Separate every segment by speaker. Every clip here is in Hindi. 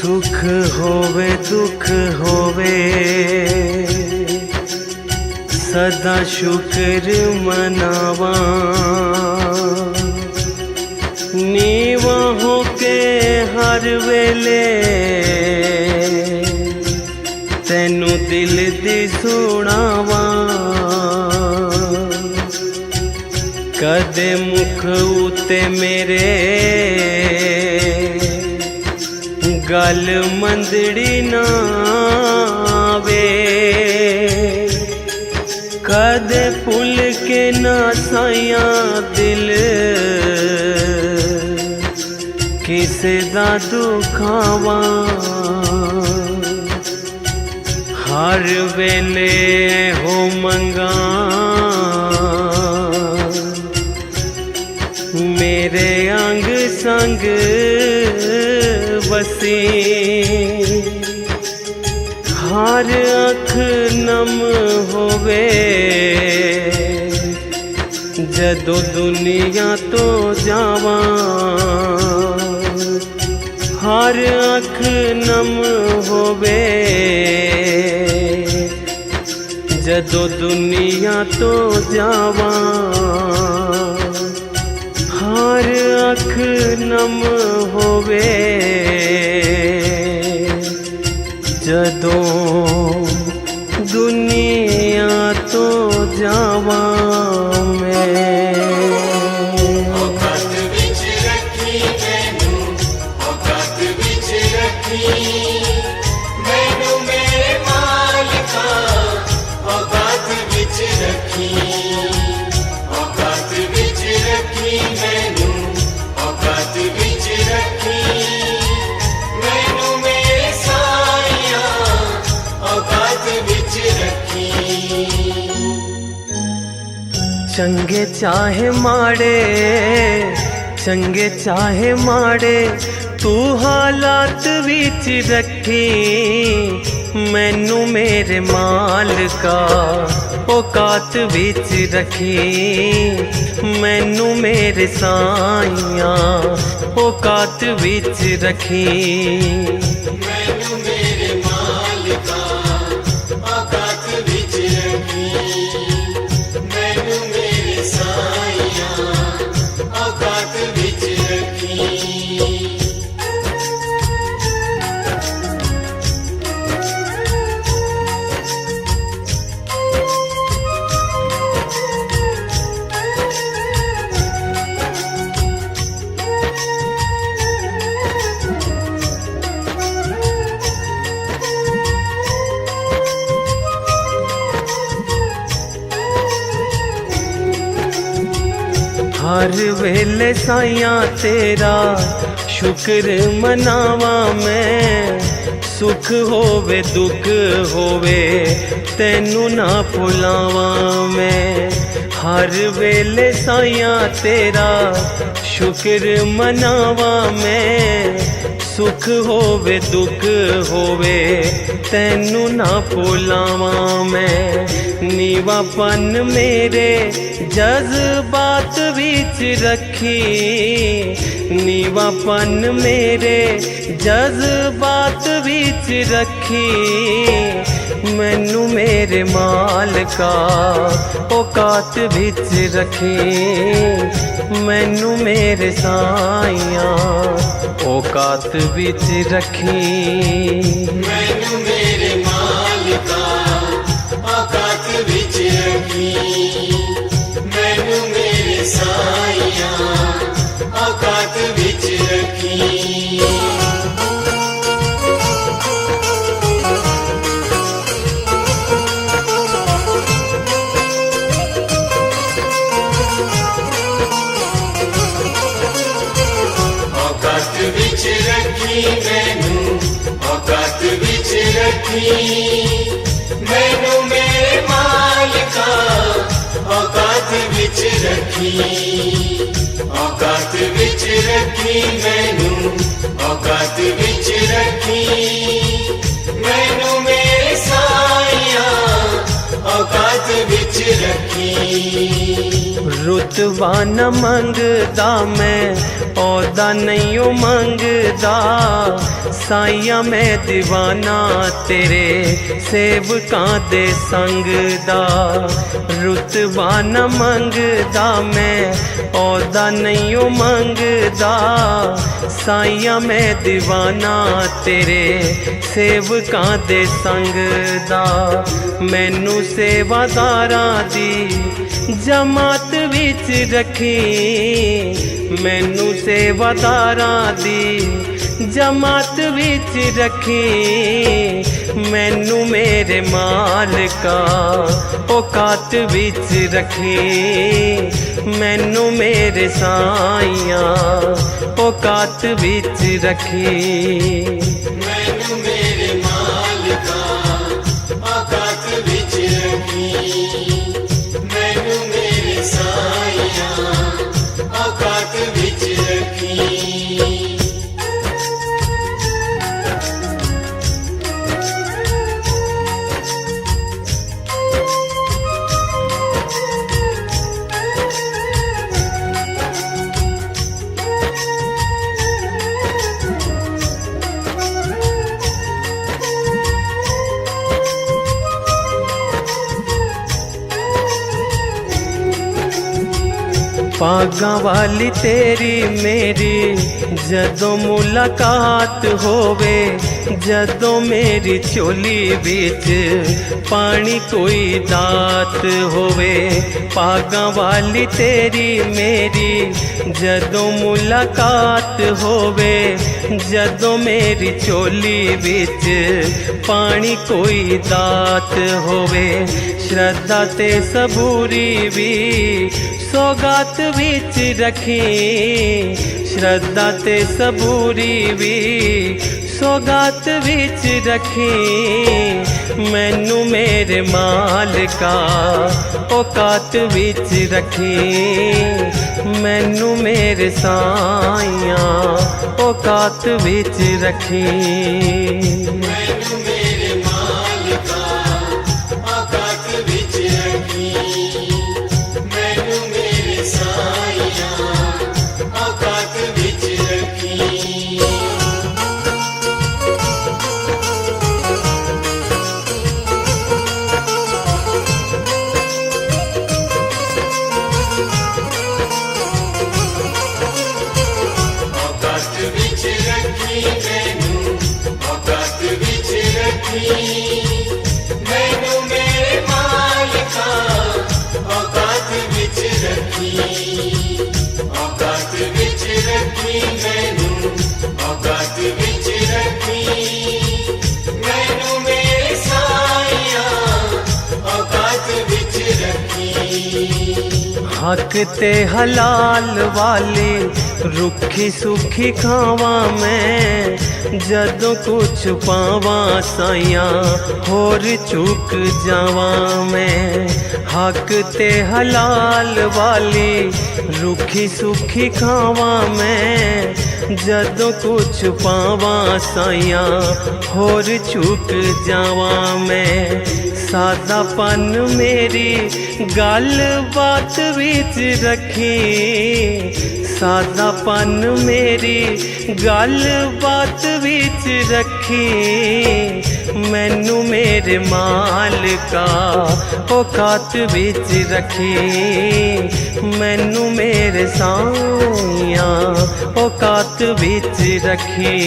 Speaker 1: सुख होवे दुख होवे सदा शुक्र मनावा। नीवा होके हर वेले तेनू दिल दी सुनावा। कदे मुख उते मेरे गल मंदड़ी ना आवे। कदे भुल के ना साया दिल किसे दा दुखावा। हर वेले हो मंगा मेरे अंग संग बसी। हर अख नम होवे जदों दुनिया तो जावा। हर अख नम होवे जदों दुनिया तो जावा। हर अख नम होवे जदों दुनिया तो जावा। चंगे चाहे माड़े चंगे चाहे माड़े तू हालात विच रखी। मैनू मेरे मालिका औकात विच रखी। मैनू मेरे साइया औकात विच रखी। मैनू मेरे मालिका औकात विच रखी। मैनू मेरे साइया औकात विच रखी। हर वेले साइया तेरा शुक्र मनावा मैं। सुख होवे दुख होवे तेनू ना भुलावा मैं। हर वेले साइया तेरा शुक्र मनावा मैं। सुख होवे दुख होवे तेनू ना भुलावा मैं। नीवापन मेरे जज्बात विच रखी। नीवापन मेरे जज्बात विच रखी। मैनू मेरे मालिका औकात विच रखी। मैनू मेरे साइया औकात विच रखी। मैनू मेरे मालिका औकात विच रखी। मैनू मेरे साइया औकात विच रखी। औकात विच रखी। मैनू औकात विच रखी। मैनू मेरे मालिका औकात विच रखी। औकात विच रखी। मैनू औकात विच रखी। मैनू मेरे साइया औकात विच रखी। रुतबा न मंगदा मैं
Speaker 2: औदा नहीं ओ मंगदा, साइया मैं दीवाना तेरे सेवकां दे संग दा। रुतबा न मंगदा मैं, औदा नहीं ओ मंगदा, साइया मैं दीवाना तेरे सेवकां दे संग दा। मैनू सेवादारां दी जमात विच रखी, मैनू सेवादारां दी जमात विच रखी। मैनू मेरे मालिका औकात विच रखी, मैनू मेरे साइया औकात विच रखी।
Speaker 1: मैनू मेरे मालिका औकात विच रखी, मैनू मेरे साइया औकात विच रखी।
Speaker 2: पागां वाली तेरी मेरी जदों मुलाकात होवे, जदों मेरी चोली बिच पानी कोई दात होवे। पागां वाली तेरी मेरी जदों मुलाकात होवे, जदों मेरी चोली बिच पानी कोई दात होवे। श्रद्धा ते सबूरी भी सौगात विच रखी, श्रद्धा ते सबूरी भी सौगात विच रखी। मैनू मेरे मालिका औकात विच रखी, मैनू मेरे साइया औकात विच रखी।
Speaker 1: मैनू मेरे मालिका औकात विच रखी, मैनू मेरे साइया औकात विच रखी। औकात विच रखी मैनू औकात विच रखी, मैनू मेरे मालिका औकात विच रखी। औकात विच रखी मैनू औकात विच रखी, मैनू मेरे साइया औकात विच रखी।
Speaker 2: हक ते हलाल वाली रुखी सुखी खावा मैं, जदों कुछ पावा साइया होर चुक जावा मैं। हक ते हलाल वाली रुखी सुखी खावा मैं, जदों कुछ पावा साइया होर चुक जावा मैं। सादापन मेरी गल बात विच रखी, सादापन मेरी गल बात विच रखी। मैनू मेरे मालिका औकात विच रखी, मैनू मेरे साइया औकात विच रखी।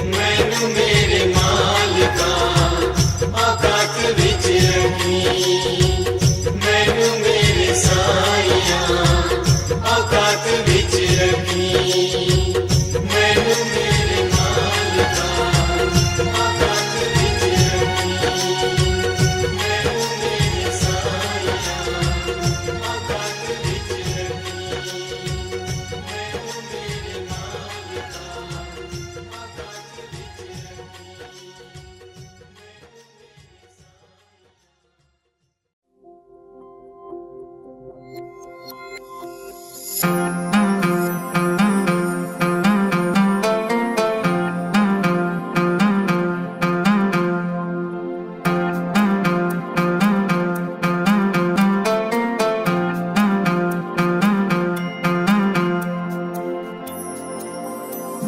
Speaker 1: मैनू मेरे मालिका औकात विच रखी, मैनू मेरे साइया औकात विच रखी।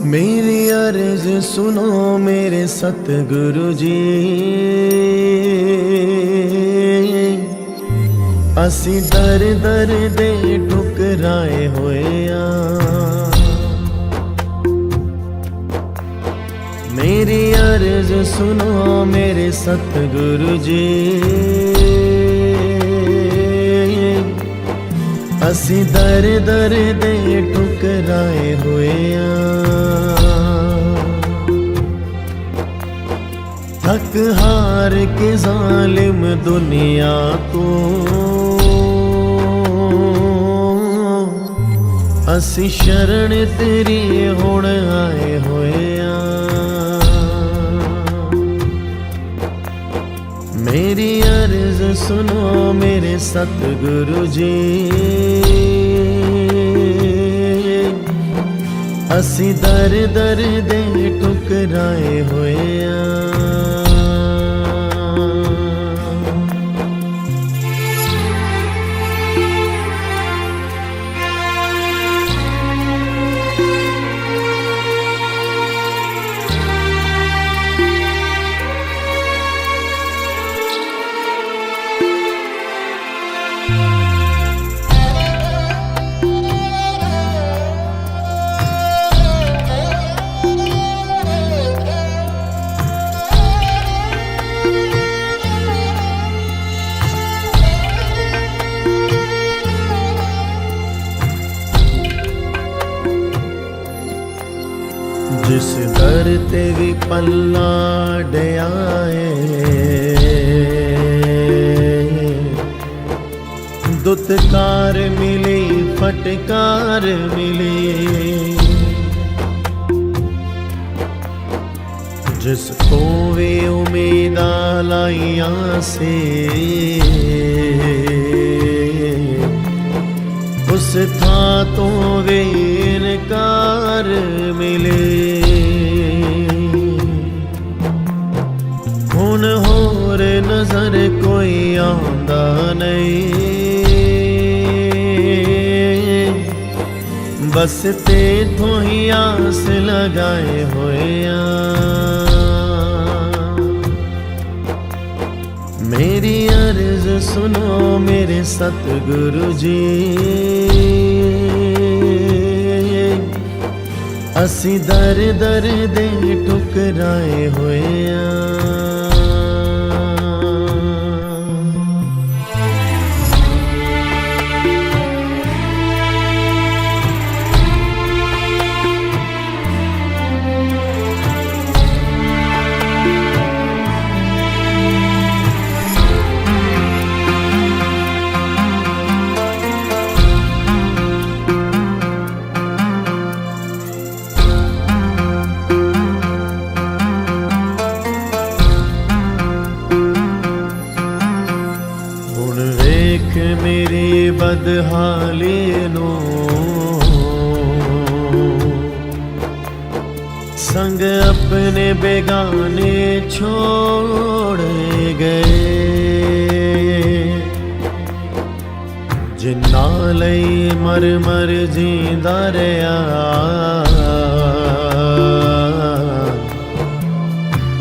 Speaker 1: मेरी अर्ज सुनो मेरे सतगुरु जी, असी दर दर दे ठुकराए होए आ। मेरी अर्ज सुनो मेरे सतगुरु जी, असी दर दर दे ठुकराए होए आ। थक हार के जालिम दुनिया तो असी शरण तेरी हुण आए होए आ। मेरी अर्ज सुनो मेरे सतगुरु जी, असी दर दर दे ठुकराए होए आ। जिस दर ते भी पल्ला डयाए, दुत्कार मिली फटकार मिली। जिस को वे उम्मीदा लाइया से, उस था तो वे इनकार मिले। हुण होर नजर कोई आंदा नहीं, बस तेथों ही आस लगाए होए आ। मेरी अर्ज सुनो मेरे सतगुरु जी, असी दर दर दे ठुकराए होए आ। मेरी बदहाली नो संग अपने बेगाने छोड़ गए। जिन्ना लई मर मर जींदा रहा,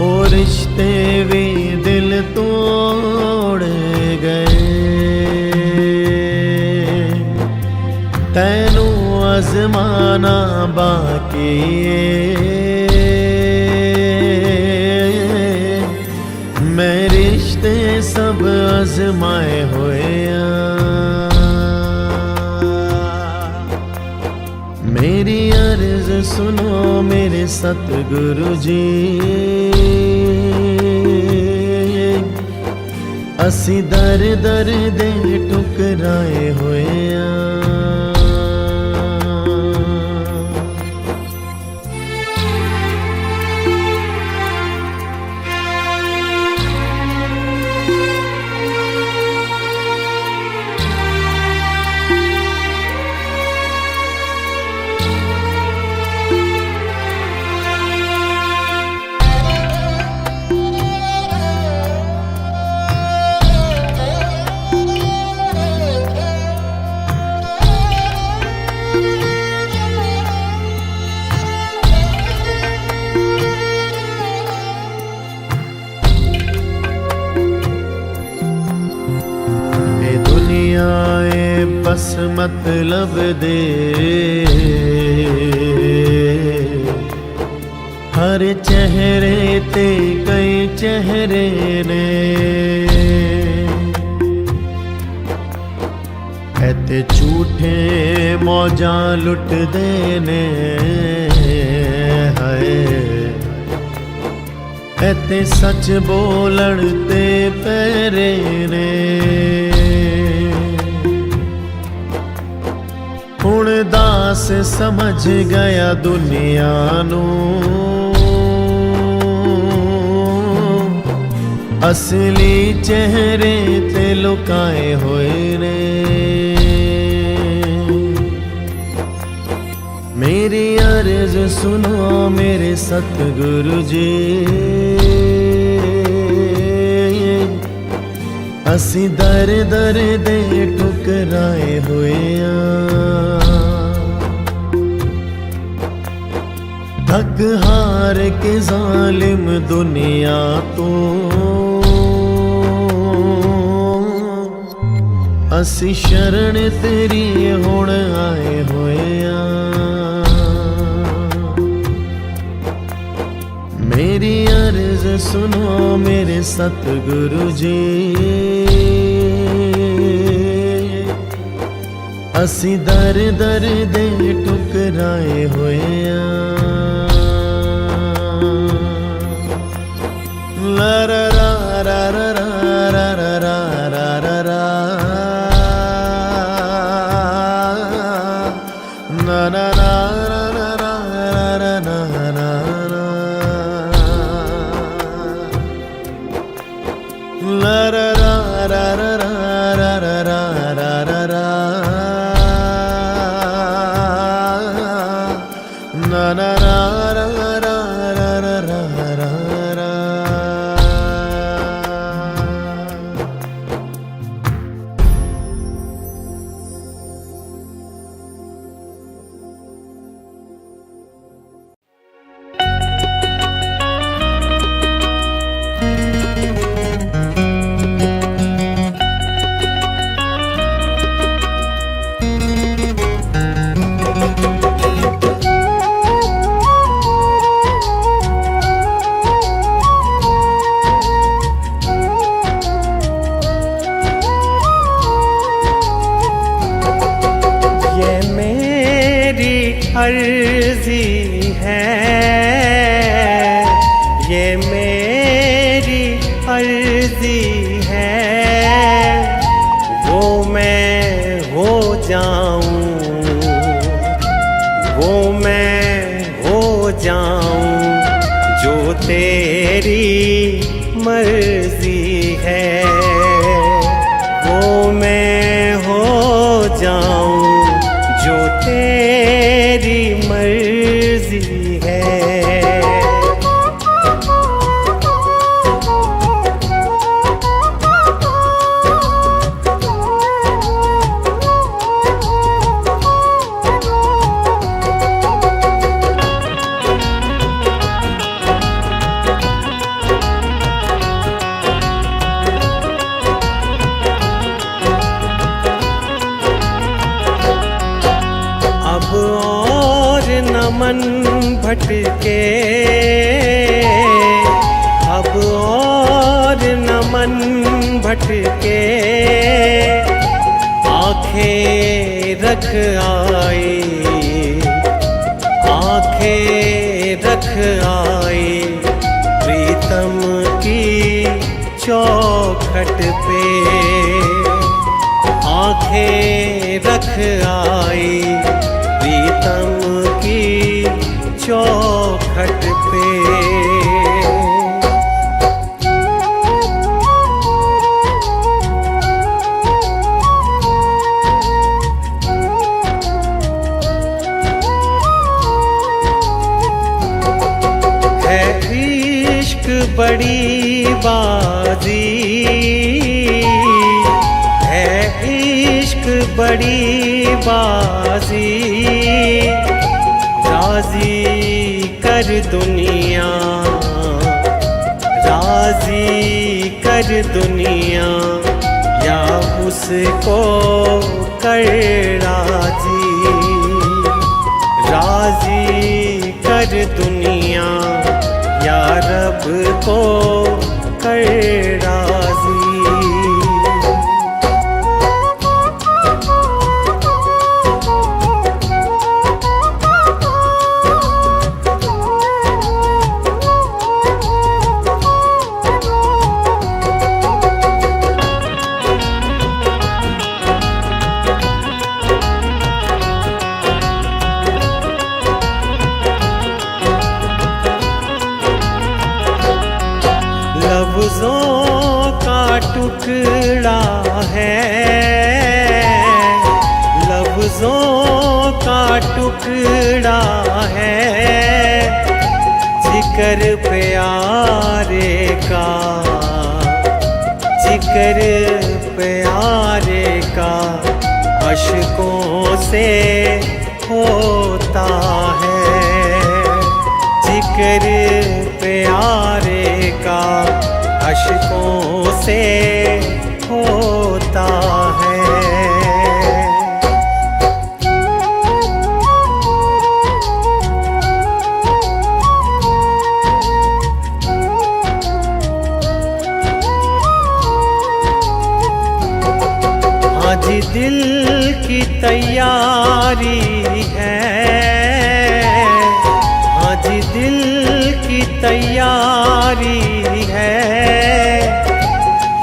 Speaker 1: ओ रिश्ते भी दिल तोड़ गए। तैनू आज़माना बाकी मैं रिश्ते सब आज़माए होए आ। मेरी अर्ज सुनो मेरे सतगुरु जी, असी दर दर दे ठुकराए होए आ। बस मतलब दे। हर चेहरे ते कई चेहरे ने, ते झूठे मौजां लुटदे ने। हाय ते सच बोलण ते पैरे ने। हुण दास समझ गया दुनिया नूं, असली चेहरे ते लुकाए होए ने। मेरी अर्ज सुनो मेरे सतगुरु जी, असी दर दर दे ठुकराए होए थक हार के जालिम दुनिया तो, असी शरण तेरी हुण आए होए। मेरी अर्ज सुनो मेरे सतगुरु जी, असी दर दर दे ठुकराए होए। ला रा रा रा रा रा रा रा रा रा रा, ना ना ना ना ना ना ना ना ना, ला रा रा रा रा रा रा रा रा रा रा, ना ना ना रा रा रा रा रा रा रा।
Speaker 2: अर्जी है, ये मेरी अर्जी है, वो मैं हो जाऊं, वो मैं हो जाऊं, जो तेरी मर्जी है। वो मैं हो जाऊं, जो तेरी मर्जी है। अब और न मन भटके, अब और न मन भटके, आंखें रख आई, आंखें रख आई, प्रीतम की चौखट पे, आंखें रख आई, प्रीतम की चौखट पे। है इश्क बड़ी बाजी, है इश्क बड़ी बाजी, राजी कर दुनिया, राजी कर दुनिया, या उसको कर राजी, राजी कर दुनिया या रब को कर राजी। लफ्ज़ों का टुकड़ा है, लफ्ज़ों का टुकड़ा है, जिक्र प्यारे का, जिक्र प्यारे का अश्कों से होता है, जिक्र प्यारे का अश्कों से होता है। आज दिल की तैयारी है, आज दिल की तैयारी है,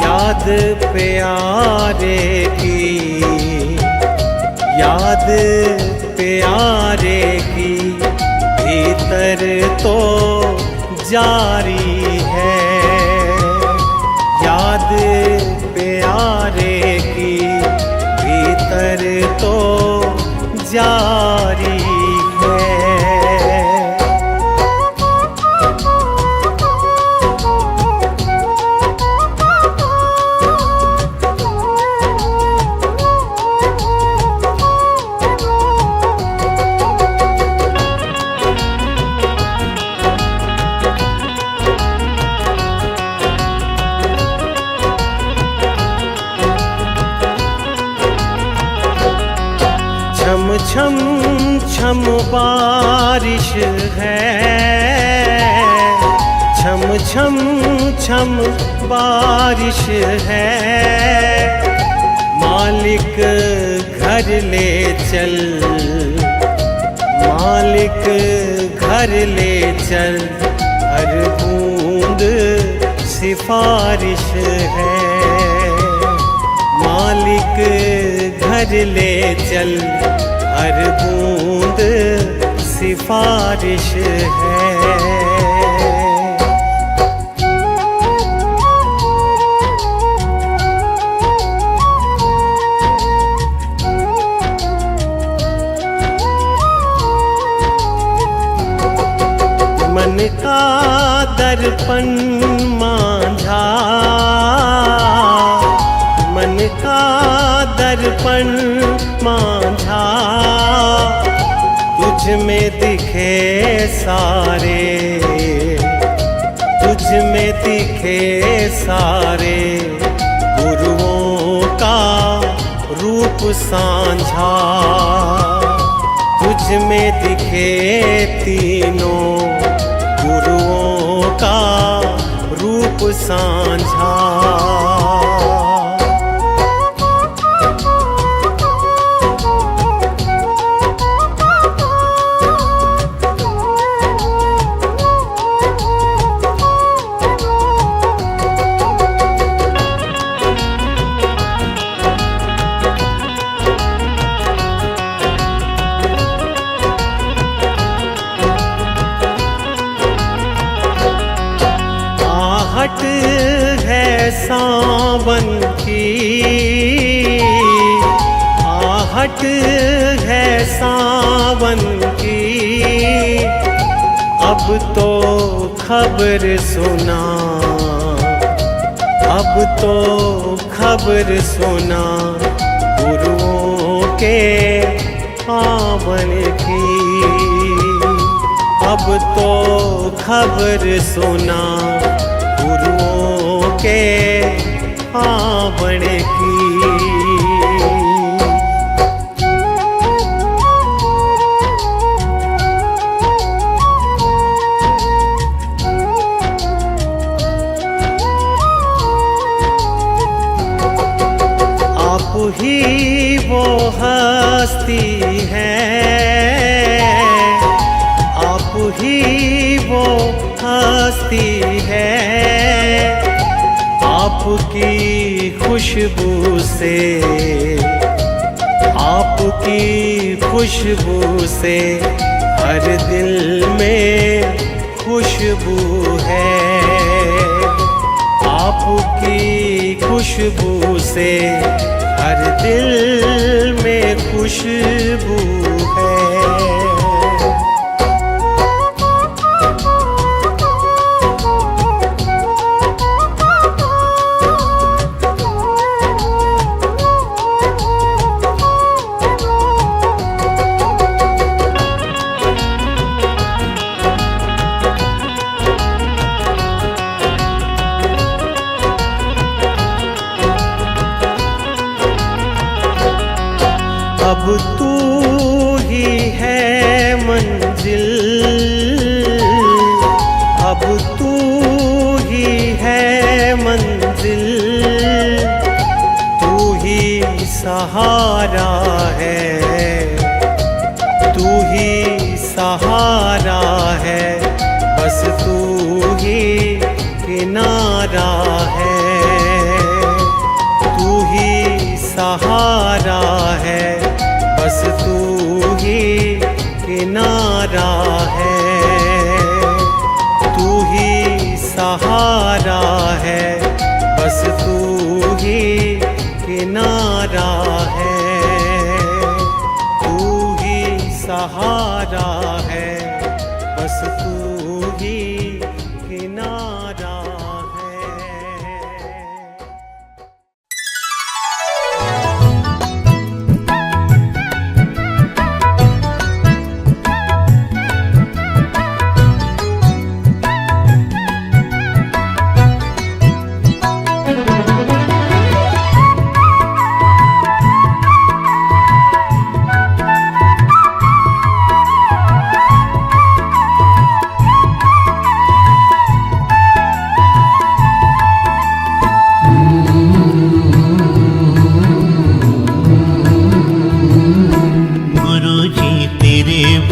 Speaker 2: याद प्यारे की, याद प्यारे की भीतर तो जारी है, याद प्यारे की भीतर तो जारी है। छम छम छम बारिश है, छम छम छम बारिश है, मालिक घर ले चल, मालिक घर ले चल, हर बूंद सिफारिश है, मालिक घर ले चल, हर बूंद सिफारिश है। मन का दर्पण मांझा, मन का दर्पण मांझा, तुझ में दिखे सारे, तुझ में दिखे सारे, गुरुओं का रूप सांझा, तुझ में दिखे तीनों गुरुओं का रूप सांझा। आहट है सावन की, आहट है सावन की, अब तो खबर सुना, अब तो खबर सुना, गुरुओं के आवन की, अब तो खबर सुना, गुरुओं के आवन की। आप ही वो हस्ती है, आप ही वो हस्ती है, आपकी खुशबू से, आपकी खुशबू से हर दिल में खुशबू है, आपकी खुशबू से हर दिल में खुशबू है। अब तू ही है मंजिल, अब तू ही है मंजिल, तू ही सहारा है, तू ही सहारा है, बस तू ही किनारा है, तू ही सहारा है, बस तू ही किनारा है, तू ही सहारा है, बस तू ही किनारा है, तू ही सहारा है, बस तू ही किनारा है।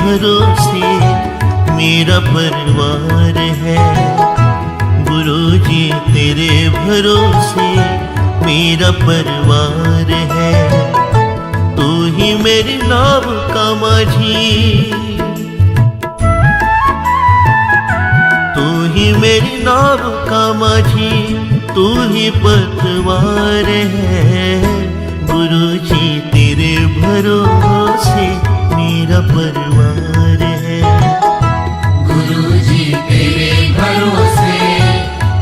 Speaker 1: भरोसे मेरा परिवार है, गुरुजी तेरे भरोसे मेरा परिवार है, तू ही मेरी नाव का माझी, तू ही मेरी नाव का माझी, तू ही पतवार है, गुरुजी तेरे भरोसे मेरा परिवार है,
Speaker 3: गुरुजी तेरे भरोसे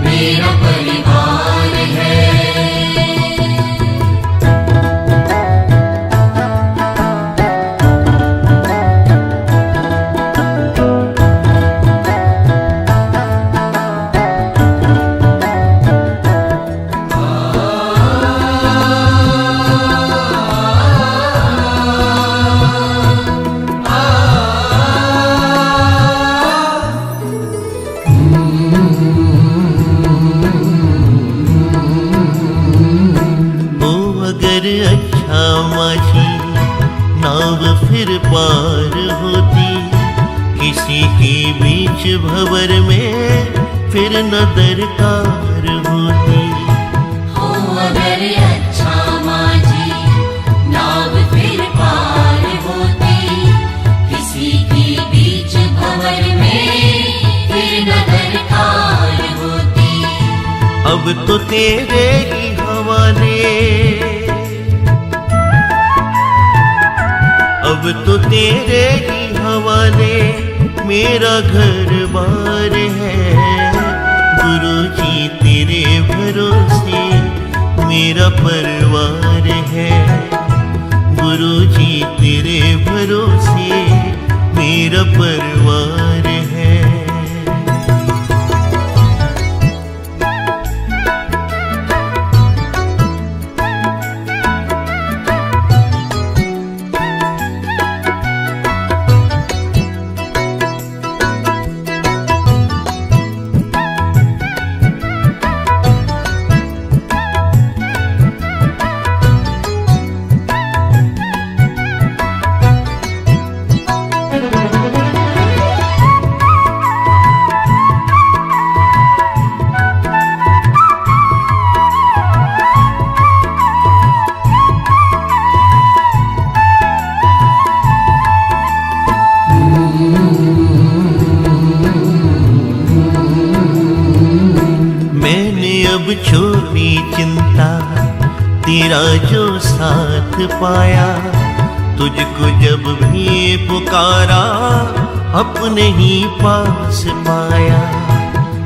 Speaker 3: मेरा परिवार है।
Speaker 1: अच्छा माझी नाव फिर पार होती, किसी के बीच भंवर में फिर न दरकार होती।
Speaker 3: हो अगर अच्छा माझी नाव फिर पार होती, किसी के बीच भंवर में फिर न दरकार होती।
Speaker 1: अब तो तेरे ही हवाले, अब तो तेरे ही हवाले मेरा घर बार है, गुरुजी तेरे भरोसे मेरा परिवार है, गुरुजी तेरे भरोसे मेरा परिवार है। पाया। तुझको जब भी पुकारा अपने ही पास पाया।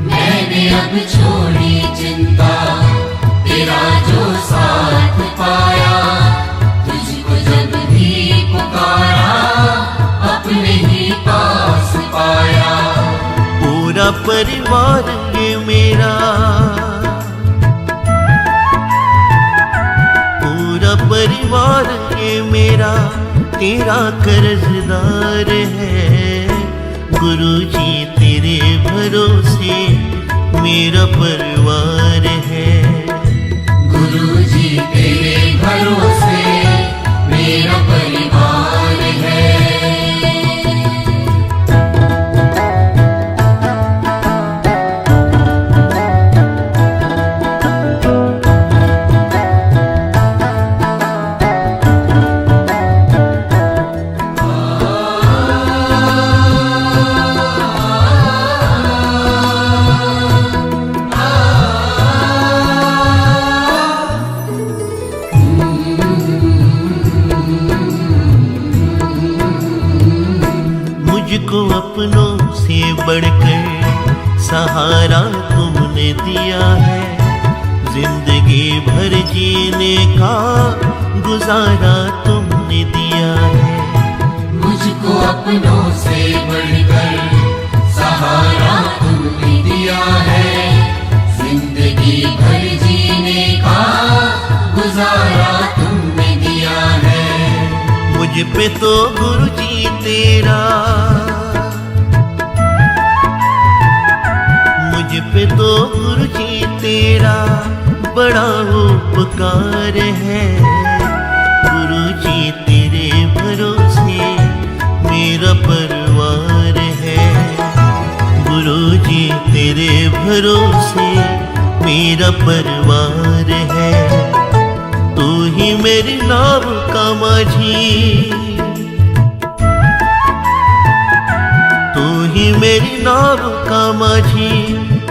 Speaker 3: मैंने अब छोड़ी चिंता, तेरा जो साथ पाया। तुझको जब भी पुकारा अपने ही पास पाया।
Speaker 1: पूरा परिवार ये मेरा, पूरा परिवार ये मेरा तेरा कर्जदार है। गुरुजी तेरे भरोसे मेरा परिवार है।
Speaker 3: गुरुजी तेरे भरोसे मेरा परिवार है।
Speaker 1: मुझको अपनों से बढ़कर सहारा तुमने दिया है। जिंदगी भर जीने का गुजारा तुमने दिया है।
Speaker 3: मुझको अपनों से बढ़कर सहारा तुमने दिया है। जिंदगी भर जीने का गुजारा तुमने दिया है।
Speaker 1: मुझ पे तो गुरुजी तेरा, मुझ पे तो गुरुजी तेरा बड़ा उपकार है। गुरुजी तेरे भरोसे मेरा परिवार है। गुरुजी तेरे भरोसे मेरा परिवार है। तू ही मेरी नाव का माझी, तू ही मेरी नाव का माझी,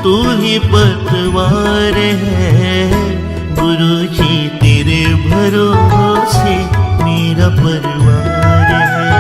Speaker 1: तू ही पतवार है। गुरुजी तेरे भरोसे मेरा परिवार है।